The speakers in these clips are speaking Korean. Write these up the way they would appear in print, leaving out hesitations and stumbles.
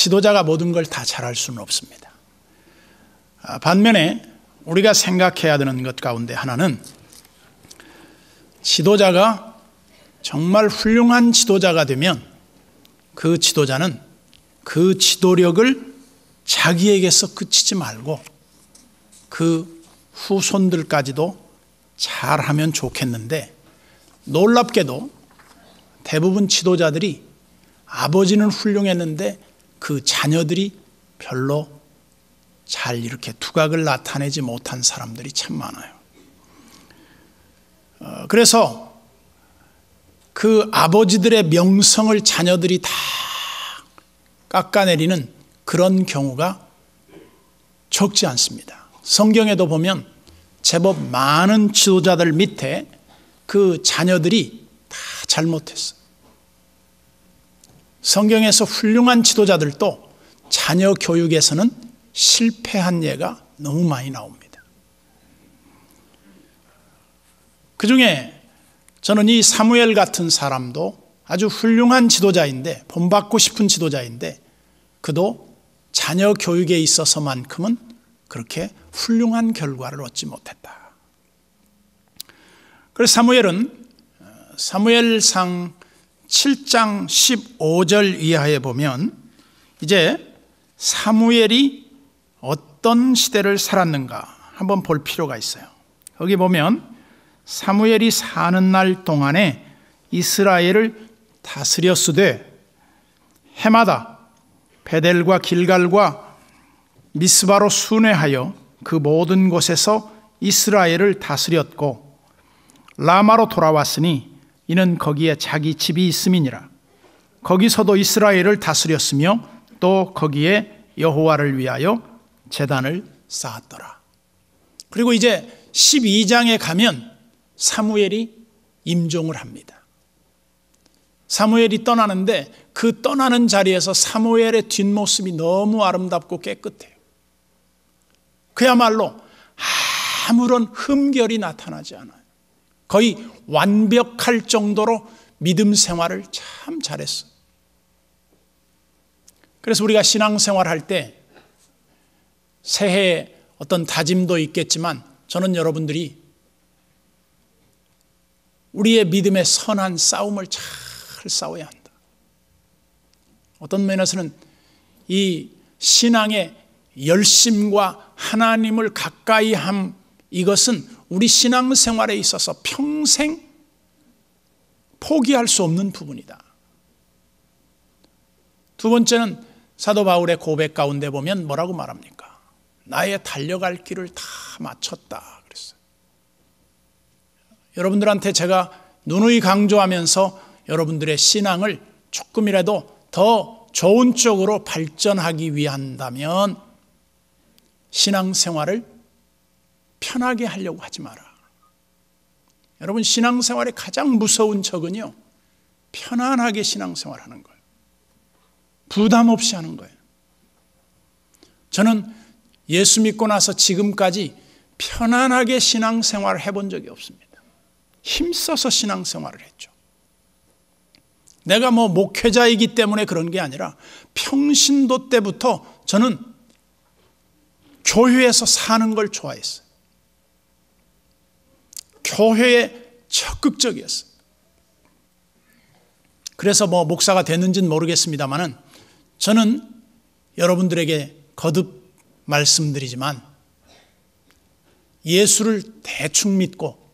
지도자가 모든 걸 다 잘할 수는 없습니다. 반면에 우리가 생각해야 되는 것 가운데 하나는 지도자가 정말 훌륭한 지도자가 되면 그 지도자는 그 지도력을 자기에게서 그치지 말고 그 후손들까지도 잘하면 좋겠는데, 놀랍게도 대부분 지도자들이 아버지는 훌륭했는데 그 자녀들이 별로 잘 이렇게 두각을 나타내지 못한 사람들이 참 많아요. 그래서 그 아버지들의 명성을 자녀들이 다 깎아내리는 그런 경우가 적지 않습니다. 성경에도 보면 제법 많은 지도자들 밑에 그 자녀들이 다 잘못했어요. 성경에서 훌륭한 지도자들도 자녀 교육에서는 실패한 예가 너무 많이 나옵니다. 그 중에 저는 이 사무엘 같은 사람도 아주 훌륭한 지도자인데, 본받고 싶은 지도자인데, 그도 자녀 교육에 있어서만큼은 그렇게 훌륭한 결과를 얻지 못했다. 그래서 사무엘은 사무엘상 7장 15절 이하에 보면 이제 사무엘이 어떤 시대를 살았는가 한번 볼 필요가 있어요. 거기 보면 사무엘이 사는 날 동안에 이스라엘을 다스렸으되 해마다 베델과 길갈과 미스바로 순회하여 그 모든 곳에서 이스라엘을 다스렸고 라마로 돌아왔으니 이는 거기에 자기 집이 있음이니라. 거기서도 이스라엘을 다스렸으며 또 거기에 여호와를 위하여 제단을 쌓았더라. 그리고 이제 12장에 가면 사무엘이 임종을 합니다. 사무엘이 떠나는데 그 떠나는 자리에서 사무엘의 뒷모습이 너무 아름답고 깨끗해요. 그야말로 아무런 흠결이 나타나지 않아요. 거의 완벽할 정도로 믿음 생활을 참 잘했어요. 그래서 우리가 신앙생활할 때 새해에 어떤 다짐도 있겠지만 저는 여러분들이 우리의 믿음의 선한 싸움을 잘 싸워야 한다. 어떤 면에서는 이 신앙의 열심과 하나님을 가까이 함, 이것은 우리 신앙생활에 있어서 평생 포기할 수 없는 부분이다. 두 번째는 사도 바울의 고백 가운데 보면 뭐라고 말합니까? 나의 달려갈 길을 다 마쳤다 그랬어요. 여러분들한테 제가 누누이 강조하면서 여러분들의 신앙을 조금이라도 더 좋은 쪽으로 발전하기 위한다면 신앙생활을 편하게 하려고 하지 마라. 여러분, 신앙생활의 가장 무서운 적은요, 편안하게 신앙생활하는 거예요. 부담 없이 하는 거예요. 저는 예수 믿고 나서 지금까지 편안하게 신앙생활을 해본 적이 없습니다. 힘써서 신앙생활을 했죠. 내가 목회자이기 때문에 그런 게 아니라 평신도 때부터 저는 교회에서 사는 걸 좋아했어요. 교회에 적극적이었어요. 그래서 목사가 됐는지는 모르겠습니다만은 저는 여러분들에게 거듭 말씀드리지만 예수를 대충 믿고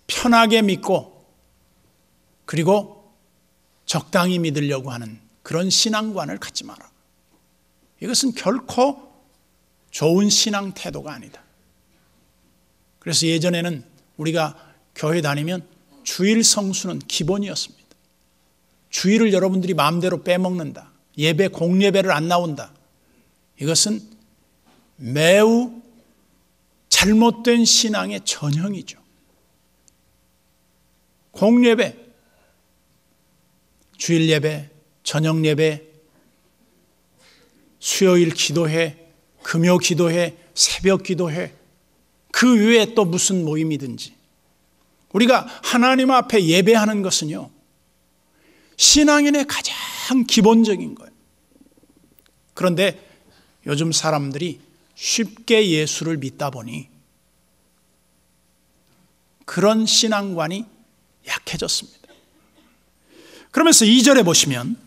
편하게 믿고 그리고 적당히 믿으려고 하는 그런 신앙관을 갖지 마라. 이것은 결코 좋은 신앙 태도가 아니다. 그래서 예전에는 우리가 교회 다니면 주일 성수는 기본이었습니다. 주일을 여러분들이 마음대로 빼먹는다. 예배, 공예배를 안 나온다. 이것은 매우 잘못된 신앙의 전형이죠. 공예배, 주일 예배, 저녁 예배, 수요일 기도회, 금요 기도회, 새벽 기도회, 그 외에 또 무슨 모임이든지 우리가 하나님 앞에 예배하는 것은요, 신앙인의 가장 기본적인 거예요. 그런데 요즘 사람들이 쉽게 예수를 믿다 보니 그런 신앙관이 약해졌습니다. 그러면서 2절에 보시면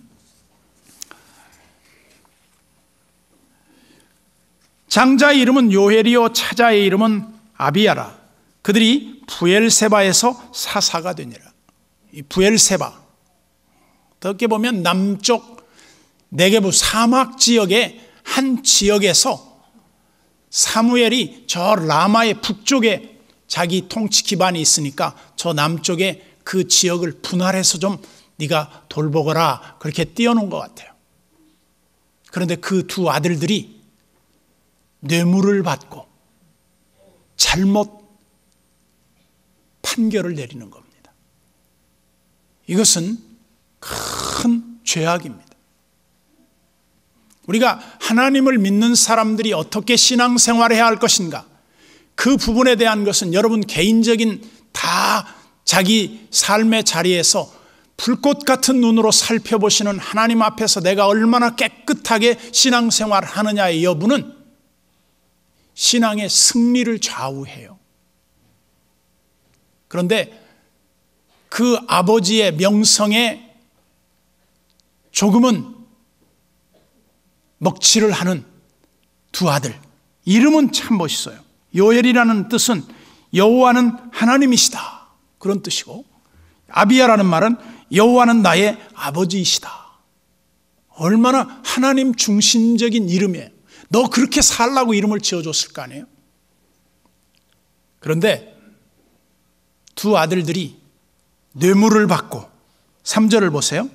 장자의 이름은 요헬이요 차자의 이름은 아비야라. 그들이 부엘세바에서 사사가 되니라. 이 부엘세바, 어떻게 보면 남쪽 네게부 사막 지역의 한 지역에서 사무엘이 저 라마의 북쪽에 자기 통치 기반이 있으니까 저 남쪽에 그 지역을 분할해서 좀 네가 돌보거라 그렇게 띄워놓은 것 같아요. 그런데 그 두 아들들이 뇌물을 받고 잘못 판결을 내리는 겁니다. 이것은 큰 죄악입니다. 우리가 하나님을 믿는 사람들이 어떻게 신앙생활을 해야 할 것인가, 그 부분에 대한 것은 여러분 개인적인 다 자기 삶의 자리에서 불꽃 같은 눈으로 살펴보시는 하나님 앞에서 내가 얼마나 깨끗하게 신앙생활을 하느냐의 여부는 신앙의 승리를 좌우해요. 그런데 그 아버지의 명성에 조금은 먹칠을 하는 두 아들, 이름은 참 멋있어요. 요엘이라는 뜻은 여호와는 하나님이시다, 그런 뜻이고, 아비야라는 말은 여호와는 나의 아버지이시다. 얼마나 하나님 중심적인 이름이에요. 너 그렇게 살라고 이름을 지어줬을 거 아니에요. 그런데 두 아들들이 뇌물을 받고, 3절을 보세요.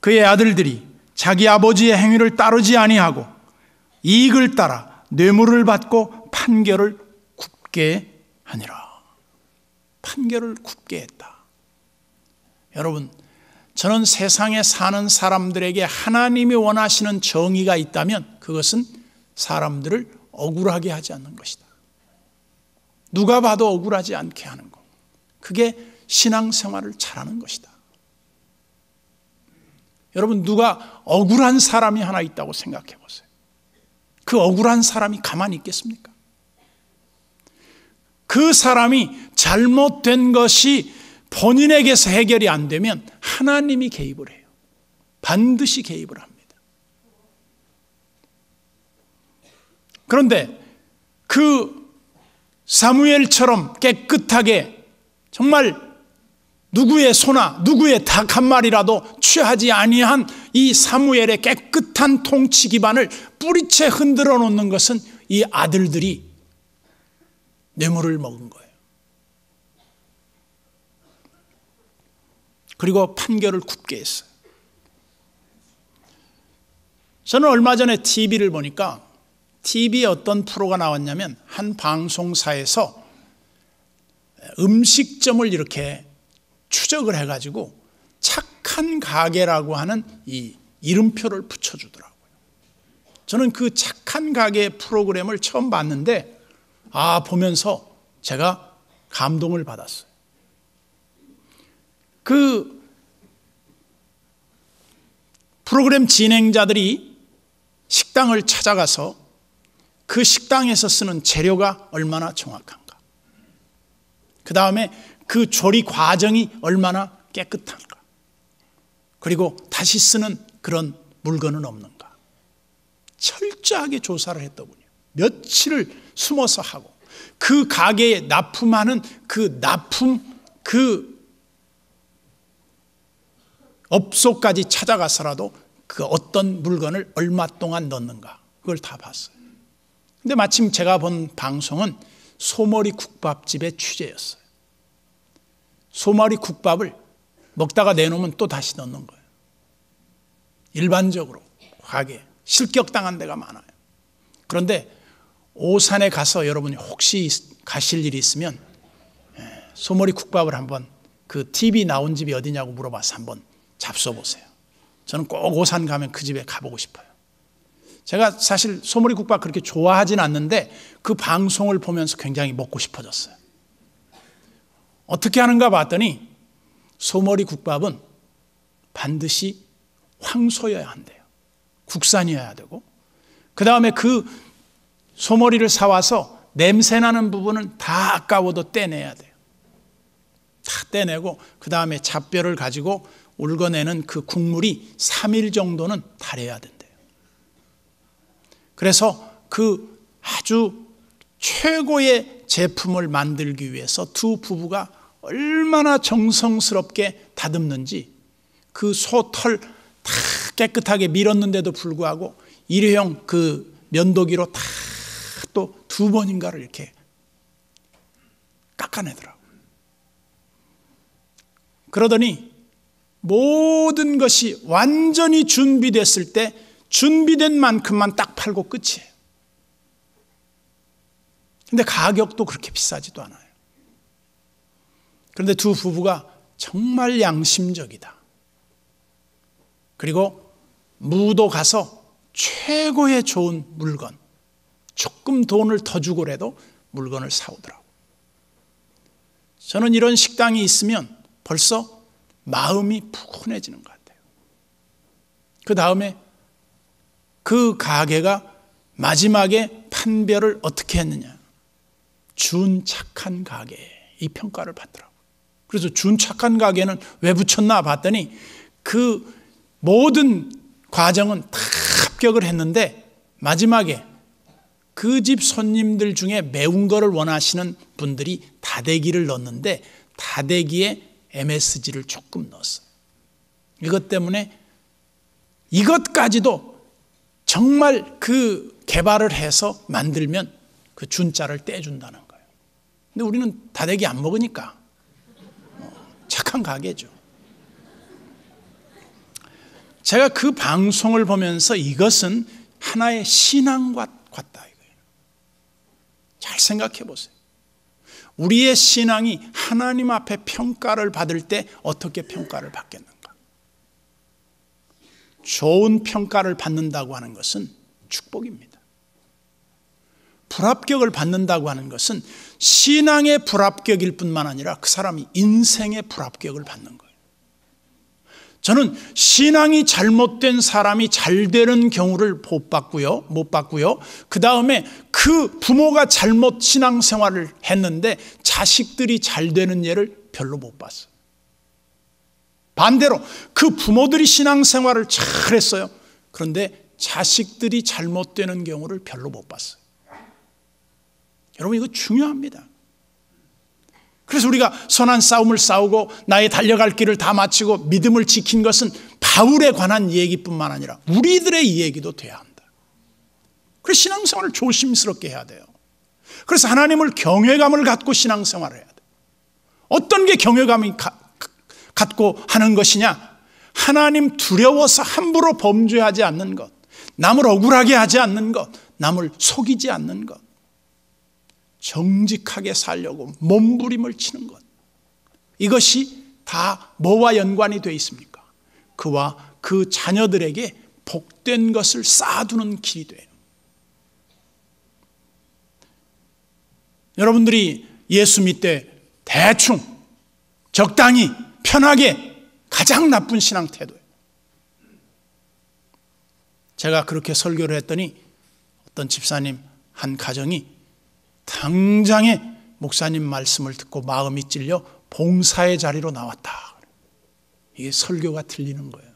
그의 아들들이 자기 아버지의 행위를 따르지 아니하고 이익을 따라 뇌물을 받고 판결을 굽게 하니라. 판결을 굽게 했다. 여러분, 저는 세상에 사는 사람들에게 하나님이 원하시는 정의가 있다면 그것은 사람들을 억울하게 하지 않는 것이다. 누가 봐도 억울하지 않게 하는 것, 그게 신앙생활을 잘하는 것이다. 여러분, 누가 억울한 사람이 하나 있다고 생각해 보세요. 그 억울한 사람이 가만히 있겠습니까? 그 사람이 잘못된 것이 본인에게서 해결이 안 되면 하나님이 개입을 해요. 반드시 개입을 합니다. 그런데 그 사무엘처럼 깨끗하게 정말 누구의 소나 누구의 닭 한 마리라도 취하지 아니한 이 사무엘의 깨끗한 통치 기반을 뿌리채 흔들어 놓는 것은 이 아들들이 뇌물을 먹은 거예요. 그리고 판결을 굽게 했어요. 저는 얼마 전에 TV를 보니까 TV에 어떤 프로가 나왔냐면 한 방송사에서 음식점을 이렇게 추적을 해가지고 착한 가게라고 하는 이 이름표를 붙여주더라고요. 저는 그 착한 가게 프로그램을 처음 봤는데 보면서 제가 감동을 받았어요. 그 프로그램 진행자들이 식당을 찾아가서 그 식당에서 쓰는 재료가 얼마나 정확한가, 그 다음에 그 조리 과정이 얼마나 깨끗한가, 그리고 다시 쓰는 그런 물건은 없는가, 철저하게 조사를 했더군요. 며칠을 숨어서 하고 그 가게에 납품하는 그 업소까지 찾아가서라도 그 어떤 물건을 얼마 동안 넣는가, 그걸 다 봤어요. 근데 마침 제가 본 방송은 소머리 국밥집의 취재였어요. 소머리 국밥을 먹다가 내놓으면 또 다시 넣는 거예요. 일반적으로 가게 실격당한 데가 많아요. 그런데 오산에 가서 여러분이 혹시 가실 일이 있으면 소머리 국밥을 한번, 그 TV 나온 집이 어디냐고 물어봐서 한번 잡숴보세요. 저는 꼭 오산 가면 그 집에 가보고 싶어요. 제가 사실 소머리 국밥 그렇게 좋아하진 않는데 그 방송을 보면서 굉장히 먹고 싶어졌어요. 어떻게 하는가 봤더니 소머리 국밥은 반드시 황소여야 한대요. 국산이어야 되고 그 다음에 그 소머리를 사와서 냄새나는 부분은 다 아까워도 떼내야 돼요. 다 떼내고 그 다음에 잣뼈를 가지고 울궈내는 그 국물이 3일 정도는 달여야 된대요. 그래서 그 아주 최고의 제품을 만들기 위해서 두 부부가 얼마나 정성스럽게 다듬는지, 그 소털 다 깨끗하게 밀었는데도 불구하고 일회용 그 면도기로 다 또 2번인가를 이렇게 깎아내더라고요. 그러더니 모든 것이 완전히 준비됐을 때 준비된 만큼만 딱 팔고 끝이에요. 근데 가격도 그렇게 비싸지도 않아요. 그런데 두 부부가 정말 양심적이다. 그리고 무도 가서 최고의 좋은 물건, 조금 돈을 더 주고라도 물건을 사오더라고요. 저는 이런 식당이 있으면 벌써 마음이 푸근해지는 것 같아요. 그 다음에 그 가게가 마지막에 판별을 어떻게 했느냐. 준 착한 가게, 이 평가를 받더라고요. 그래서 준 착한 가게는 왜 붙였나 봤더니 그 모든 과정은 다 합격을 했는데 마지막에 그 집 손님들 중에 매운 거를 원하시는 분들이 다대기를 넣었는데 다대기에 MSG를 조금 넣었어요. 이것 때문에 이것까지도 정말 그 개발을 해서 만들면 그 준자를 떼준다는 거예요. 근데 우리는 다대기 안 먹으니까 착한 가게죠. 제가 그 방송을 보면서 이것은 하나의 신앙과 같다 이거예요. 잘 생각해 보세요. 우리의 신앙이 하나님 앞에 평가를 받을 때 어떻게 평가를 받겠는가? 좋은 평가를 받는다고 하는 것은 축복입니다. 불합격을 받는다고 하는 것은 신앙의 불합격일 뿐만 아니라 그 사람이 인생의 불합격을 받는 거예요. 저는 신앙이 잘못된 사람이 잘 되는 경우를 못 봤고요. 그 다음에 그 부모가 잘못 신앙생활을 했는데 자식들이 잘 되는 예를 별로 못 봤어요. 반대로 그 부모들이 신앙생활을 잘했어요. 그런데 자식들이 잘못되는 경우를 별로 못 봤어요. 여러분 이거 중요합니다. 그래서 우리가 선한 싸움을 싸우고 나의 달려갈 길을 다 마치고 믿음을 지킨 것은 바울에 관한 얘기뿐만 아니라 우리들의 이야기도 돼야 한다. 그래서 신앙생활을 조심스럽게 해야 돼요. 그래서 하나님을 경외감을 갖고 신앙생활을 해야 돼요. 어떤 게 경외감이 갖고 하는 것이냐? 하나님 두려워서 함부로 범죄하지 않는 것, 남을 억울하게 하지 않는 것, 남을 속이지 않는 것, 정직하게 살려고 몸부림을 치는 것, 이것이 다 뭐와 연관이 되어 있습니까? 그와 그 자녀들에게 복된 것을 쌓아두는 길이 돼요. 여러분들이 예수 믿되 대충 적당히 편하게 가장 나쁜 신앙 태도예요. 제가 그렇게 설교를 했더니 어떤 집사님 한 가정이 당장에 목사님 말씀을 듣고 마음이 찔려 봉사의 자리로 나왔다. 이게 설교가 들리는 거예요.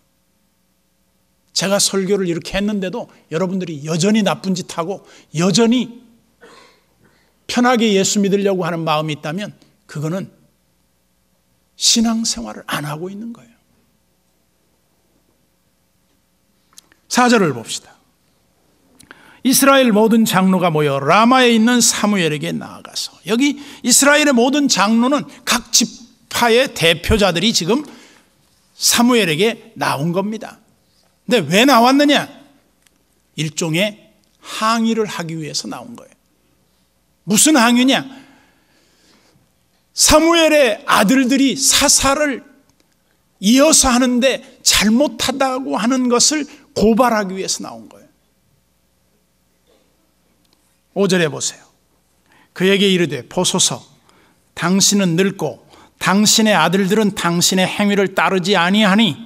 제가 설교를 이렇게 했는데도 여러분들이 여전히 나쁜 짓 하고 여전히 편하게 예수 믿으려고 하는 마음이 있다면 그거는 신앙생활을 안 하고 있는 거예요. 4절을 봅시다. 이스라엘 모든 장로가 모여 라마에 있는 사무엘에게 나아가서, 여기 이스라엘의 모든 장로는 각 지파의 대표자들이 지금 사무엘에게 나온 겁니다. 근데 왜 나왔느냐? 일종의 항의를 하기 위해서 나온 거예요. 무슨 항의냐? 사무엘의 아들들이 사사를 이어서 하는데 잘못하다고 하는 것을 고발하기 위해서 나온 거예요. 5절에 보세요. 그에게 이르되 보소서, 당신은 늙고 당신의 아들들은 당신의 행위를 따르지 아니하니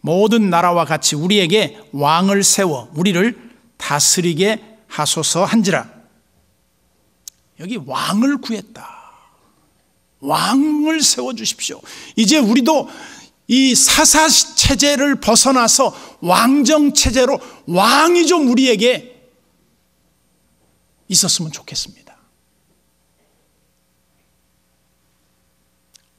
모든 나라와 같이 우리에게 왕을 세워 우리를 다스리게 하소서 한지라. 여기 왕을 구했다. 왕을 세워주십시오. 이제 우리도 이 사사체제를 벗어나서 왕정체제로 왕이 좀 우리에게 있었으면 좋겠습니다.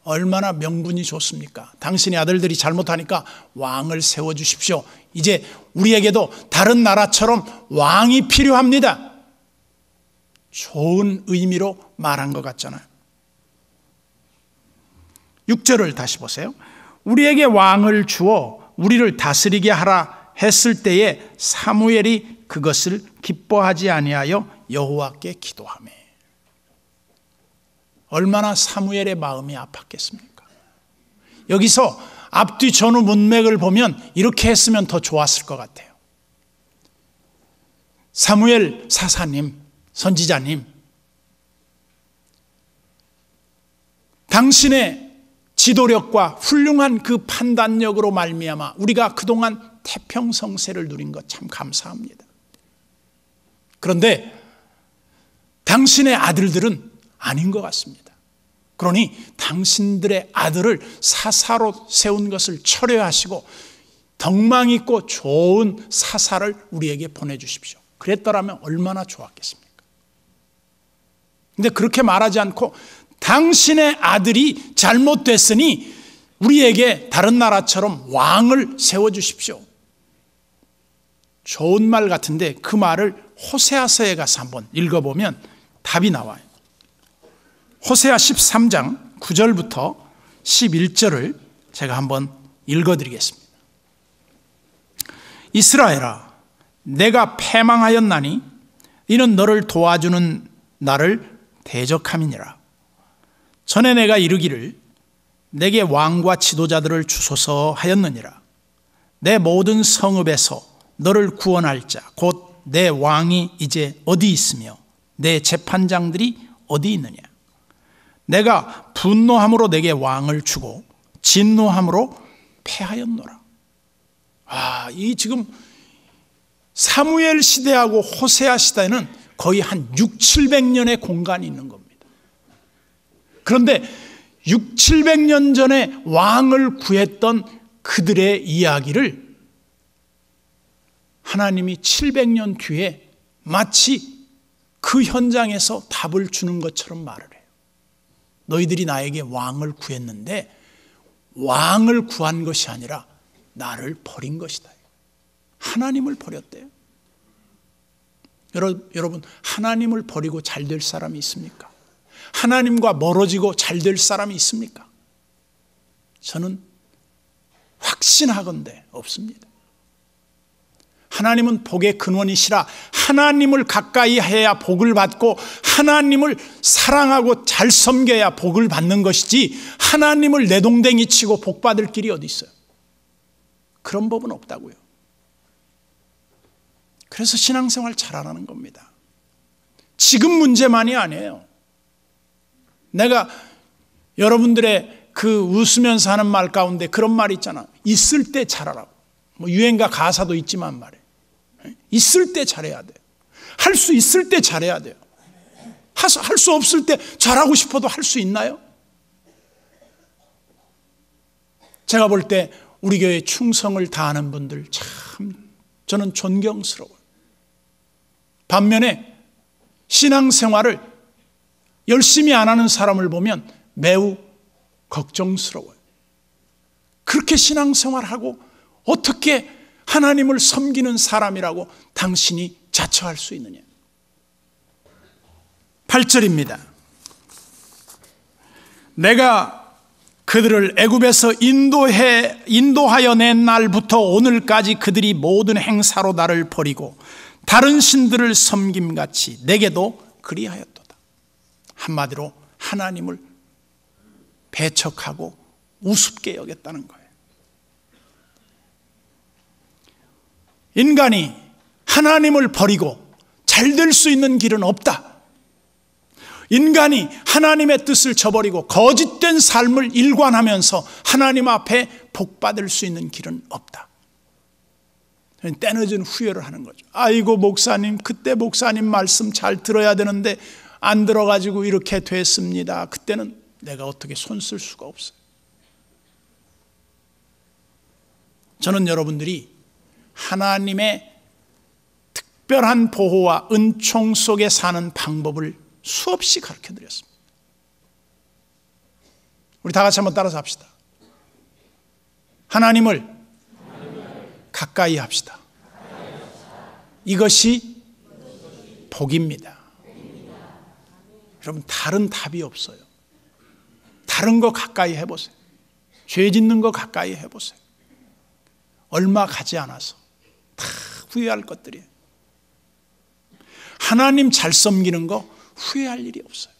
얼마나 명분이 좋습니까? 당신의 아들들이 잘못하니까 왕을 세워주십시오. 이제 우리에게도 다른 나라처럼 왕이 필요합니다. 좋은 의미로 말한 것 같잖아요. 6절을 다시 보세요. 우리에게 왕을 주어 우리를 다스리게 하라 했을 때에 사무엘이 그것을 기뻐하지 아니하여 여호와께 기도하매. 얼마나 사무엘의 마음이 아팠겠습니까? 여기서 앞뒤 전후 문맥을 보면 이렇게 했으면 더 좋았을 것 같아요. 사무엘 사사님, 선지자님, 당신의 지도력과 훌륭한 그 판단력으로 말미암아 우리가 그동안 태평성세를 누린 것 참 감사합니다. 그런데 당신의 아들들은 아닌 것 같습니다. 그러니 당신들의 아들을 사사로 세운 것을 철회하시고 덕망 있고 좋은 사사를 우리에게 보내주십시오. 그랬더라면 얼마나 좋았겠습니까? 근데 그렇게 말하지 않고 당신의 아들이 잘못됐으니 우리에게 다른 나라처럼 왕을 세워주십시오. 좋은 말 같은데 그 말을 호세아서에 가서 한번 읽어보면 답이 나와요. 호세아 13장 9절부터 11절을 제가 한번 읽어드리겠습니다. 이스라엘아, 내가 패망하였나니 이는 너를 도와주는 나를 대적함이니라. 전에 내가 이르기를 내게 왕과 지도자들을 주소서 하였느니라. 내 모든 성읍에서 너를 구원할 자 곧 내 왕이 이제 어디 있으며 내 재판장들이 어디 있느냐. 내가 분노함으로 내게 왕을 주고 진노함으로 패하였노라. 이 지금 사무엘 시대하고 호세아 시대는 거의 한 600~700년의 공간이 있는 겁니다. 그런데 600~700년 전에 왕을 구했던 그들의 이야기를 하나님이 700년 뒤에 마치 그 현장에서 답을 주는 것처럼 말을 해요. 너희들이 나에게 왕을 구했는데 왕을 구한 것이 아니라 나를 버린 것이다. 하나님을 버렸대요. 여러분, 하나님을 버리고 잘 될 사람이 있습니까? 하나님과 멀어지고 잘 될 사람이 있습니까? 저는 확신하건대 없습니다. 하나님은 복의 근원이시라 하나님을 가까이 해야 복을 받고 하나님을 사랑하고 잘 섬겨야 복을 받는 것이지 하나님을 내동댕이 치고 복 받을 길이 어디 있어요? 그런 법은 없다고요. 그래서 신앙생활 잘하라는 겁니다. 지금 문제만이 아니에요. 내가 여러분들의 그 웃으면서 하는 말 가운데 그런 말이 있잖아. 있을 때 잘하라고. 유행가 가사도 있지만 말이에요. 있을 때 잘해야 돼요. 할 수 있을 때 잘해야 돼요. 할 수 없을 때 잘하고 싶어도 할 수 있나요? 제가 볼 때 우리 교회에 충성을 다하는 분들 참 저는 존경스러워요. 반면에 신앙생활을 열심히 안 하는 사람을 보면 매우 걱정스러워요. 그렇게 신앙생활하고 어떻게 하나님을 섬기는 사람이라고 당신이 자처할 수 있느냐. 8절입니다. 내가 그들을 애굽에서 인도하여 낸 날부터 오늘까지 그들이 모든 행사로 나를 버리고 다른 신들을 섬김같이 내게도 그리하였도다. 한마디로 하나님을 배척하고 우습게 여겼다는 거예요. 인간이 하나님을 버리고 잘 될 수 있는 길은 없다. 인간이 하나님의 뜻을 저버리고 거짓된 삶을 일관하면서 하나님 앞에 복받을 수 있는 길은 없다. 떼어진 후회를 하는 거죠. 아이고 목사님, 그때 목사님 말씀 잘 들어야 되는데 안 들어가지고 이렇게 됐습니다. 그때는 내가 어떻게 손 쓸 수가 없어요. 저는 여러분들이 하나님의 특별한 보호와 은총 속에 사는 방법을 수없이 가르쳐 드렸습니다. 우리 다 같이 한번 따라서 합시다. 하나님을 가까이 합시다. 이것이 복입니다. 여러분, 다른 답이 없어요. 다른 거 가까이 해보세요. 죄 짓는 거 가까이 해보세요. 얼마 가지 않아서 다 후회할 것들이에요. 하나님 잘 섬기는 거 후회할 일이 없어요.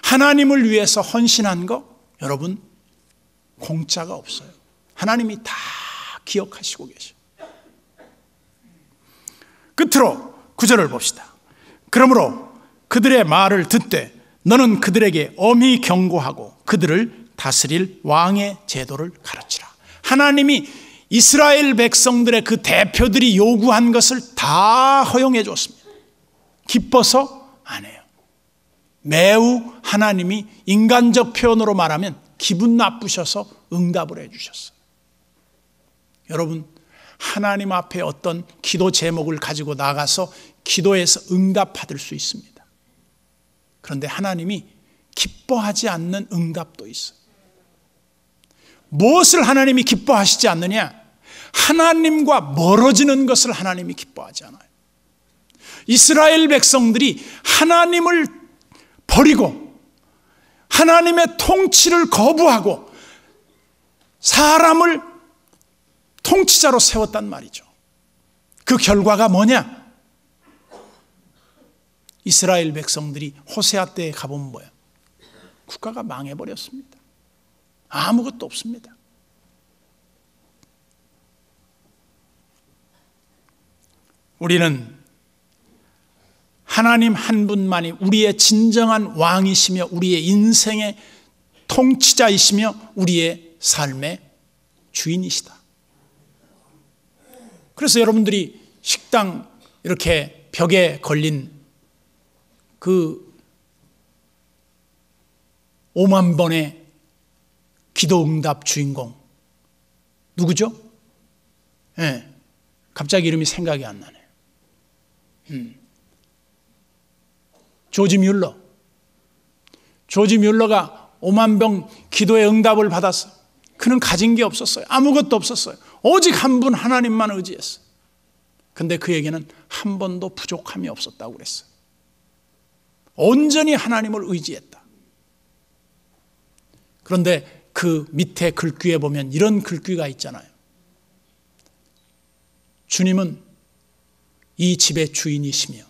하나님을 위해서 헌신한 거 여러분 공짜가 없어요. 하나님이 다 기억하시고 계셔요. 끝으로 9절을 봅시다. 그러므로 그들의 말을 듣되 너는 그들에게 엄히 경고하고 그들을 다스릴 왕의 제도를 가르치라. 하나님이 이스라엘 백성들의 그 대표들이 요구한 것을 다 허용해 줬습니다. 기뻐서 안 해요. 매우 하나님이 인간적 표현으로 말하면 기분 나쁘셔서 응답을 해 주셨어요. 여러분, 하나님 앞에 어떤 기도 제목을 가지고 나가서 기도해서 응답 받을 수 있습니다. 그런데 하나님이 기뻐하지 않는 응답도 있어요. 무엇을 하나님이 기뻐하시지 않느냐? 하나님과 멀어지는 것을 하나님이 기뻐하지 않아요. 이스라엘 백성들이 하나님을 버리고 하나님의 통치를 거부하고 사람을 통치자로 세웠단 말이죠. 그 결과가 뭐냐? 이스라엘 백성들이 호세아 때에 가보면 뭐예요? 국가가 망해버렸습니다. 아무것도 없습니다. 우리는 하나님 한 분만이 우리의 진정한 왕이시며 우리의 인생의 통치자이시며 우리의 삶의 주인이시다. 그래서 여러분들이 식당 이렇게 벽에 걸린 그 5만 번의 기도응답 주인공 누구죠? 네, 갑자기 이름이 생각이 안 나네요. 조지 뮬러. 조지 뮬러가 5만 병 기도의 응답을 받았어요. 그는 가진 게 없었어요. 아무것도 없었어요. 오직 한 분 하나님만 의지했어요. 근데 그에게는 한 번도 부족함이 없었다고 그랬어요. 온전히 하나님을 의지했다. 그런데 그 밑에 글귀에 보면 이런 글귀가 있잖아요. 주님은 이 집의 주인이시며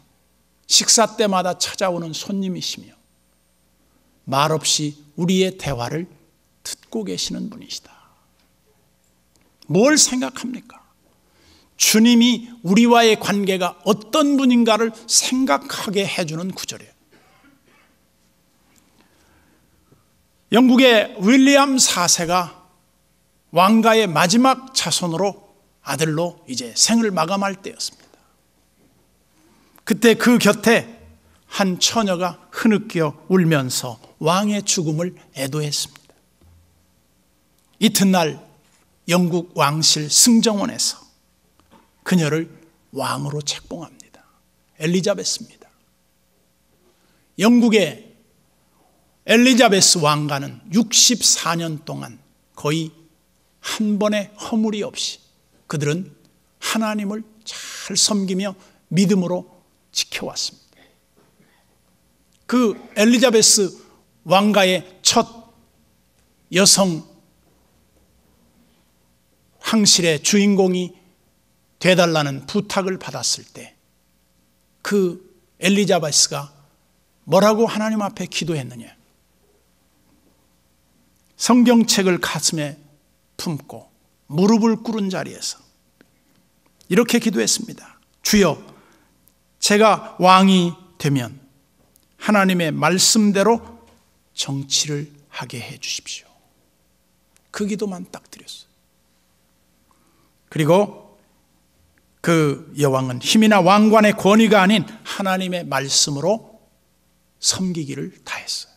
식사 때마다 찾아오는 손님이시며 말없이 우리의 대화를 듣고 계시는 분이시다. 뭘 생각합니까? 주님이 우리와의 관계가 어떤 분인가를 생각하게 해주는 구절이에요. 영국의 윌리엄 4세가 왕가의 마지막 자손으로 아들로 이제 생을 마감할 때였습니다. 그때 그 곁에 한 처녀가 흐느껴 울면서 왕의 죽음을 애도했습니다. 이튿날 영국 왕실 승정원에서 그녀를 왕으로 책봉합니다. 엘리자베스입니다. 영국의 엘리자베스 왕가는 64년 동안 거의 한 번의 허물이 없이 그들은 하나님을 잘 섬기며 믿음으로 지켜왔습니다. 그 엘리자베스 왕가의 첫 여성 황실의 주인공이 되달라는 부탁을 받았을 때 그 엘리자베스가 뭐라고 하나님 앞에 기도했느냐? 성경책을 가슴에 품고 무릎을 꿇은 자리에서 이렇게 기도했습니다. 주여, 제가 왕이 되면 하나님의 말씀대로 정치를 하게 해 주십시오. 그 기도만 딱 드렸어요. 그리고 그 여왕은 힘이나 왕관의 권위가 아닌 하나님의 말씀으로 섬기기를 다했어요.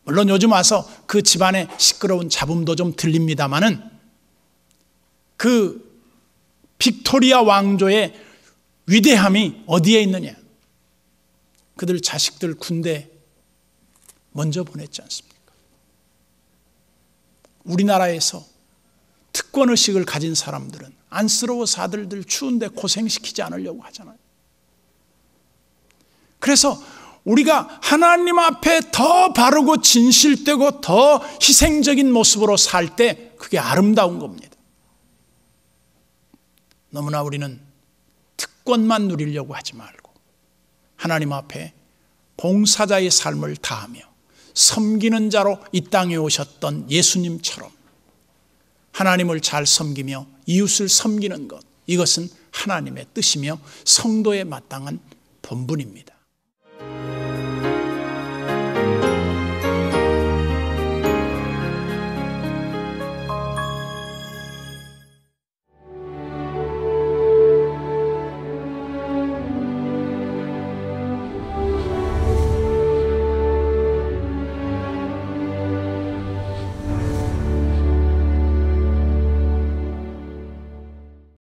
물론 요즘 와서 그 집안의 시끄러운 잡음도 좀 들립니다마는 그 빅토리아 왕조의 위대함이 어디에 있느냐? 그들 자식들 군대 먼저 보냈지 않습니까? 우리나라에서 특권의식을 가진 사람들은 안쓰러워서 아들들 추운데 고생시키지 않으려고 하잖아요. 그래서 우리가 하나님 앞에 더 바르고 진실되고 더 희생적인 모습으로 살 때 그게 아름다운 겁니다. 너무나 우리는 특권만 누리려고 하지 말고 하나님 앞에 봉사자의 삶을 다하며 섬기는 자로 이 땅에 오셨던 예수님처럼 하나님을 잘 섬기며 이웃을 섬기는 것, 이것은 하나님의 뜻이며 성도에 마땅한 본분입니다.